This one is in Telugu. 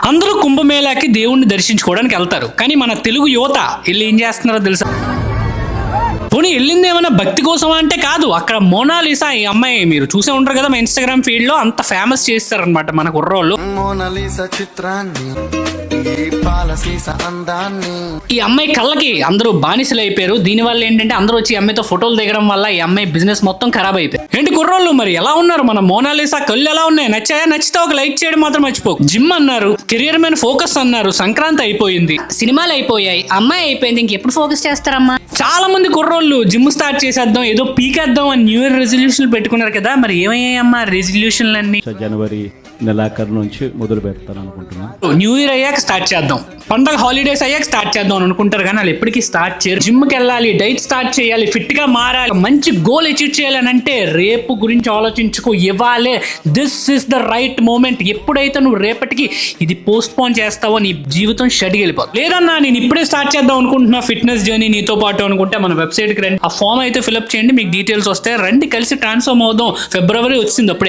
అందరూ కుంభమేళాకి దేవుణ్ణి దర్శించుకోవడానికి వెళ్తారు, కానీ మన తెలుగు యువత వెళ్ళి ఏం చేస్తున్నారో తెలుసా? పోనీ వెళ్ళింది ఏమైనా భక్తి కోసమా అంటే కాదు. అక్కడ మోనాలిసా ఈ అమ్మాయి మీరు చూసే ఉంటారు కదా, మా ఇన్స్టాగ్రామ్ ఫీడ్ లో అంత ఫేమస్ చేస్తారనమాట మన కుర్రోళ్ళు. ఈ అమ్మాయి కళ్ళకి అందరూ బానిసలు అయిపోయారు. దీని వల్ల ఏంటంటే అందరూ వచ్చి ఈ అమ్మాయితో ఫోటోలు దిగడం వల్ల ఈ అమ్మాయి బిజినెస్ మొత్తం ఖరాబ్ అయిపోయింది. ఏంటి కుర్రోళ్ళు మరి ఎలా ఉన్నారు? మన మోనాలిసా కళ్ళు ఎలా ఉన్నాయి? నచ్చాయా? నచ్చితే ఒక లైక్ చేయడం మాత్రం మర్చిపోకు. జిమ్ అన్నారు, కెరియర్ మీద ఫోకస్ అన్నారు, సంక్రాంతి అయిపోయింది, సినిమాలు అయిపోయాయి, అమ్మాయి అయిపోయింది, ఇంకెప్పుడు ఫోకస్ చేస్తారమ్మా? చాలా మంది కుర్రోళ్ళు జిమ్ స్టార్ట్ చేసేద్దాం, ఏదో పీకేద్దాం అని న్యూ ఇయర్ రెజల్యూషన్లు పెట్టుకున్నారు కదా, మరి ఏమయ్యాయమ్మా రెజల్యూషన్లు అన్ని? జనవరి నెలాఖరు నుంచి మొదలు పెడతాను అనుకుంటున్నాను. న్యూ ఇయర్ అయ్యాక స్టార్ట్ చేద్దాం, పండగ హాలిడేస్ అయ్యాక స్టార్ట్ చేద్దాం అని అనుకుంటారు, కానీ వాళ్ళు ఎప్పటికీ స్టార్ట్ చేయరు. జిమ్కి వెళ్ళాలి, డైట్ స్టార్ట్ చేయాలి, ఫిట్ గా మారాలి, మంచి గోల్ అచీవ్ చేయాలని అంటే రేపు గురించి ఆలోచించుకో. ఇవ్వాలే, this is the right moment. ఎప్పుడైతే నువ్వు రేపటికి ఇది పోస్ట్ పోన్ చేస్తావో నీ జీవితం షడ్కి వెళ్ళిపోతుంది. లేదన్నా నేను ఇప్పుడే స్టార్ట్ చేద్దాం అనుకుంటున్నా ఫిట్నెస్ జర్నీ నీతో పాటు అనుకుంటే మన వెబ్సైట్కి రండి, ఆ ఫామ్ అయితే ఫిల్అప్ చేయండి, మీకు డీటెయిల్స్ వస్తాయి. రండి కలిసి ట్రాన్స్ఫార్మ్ అవుదాం. ఫిబ్రవరి వచ్చింది అప్పుడే.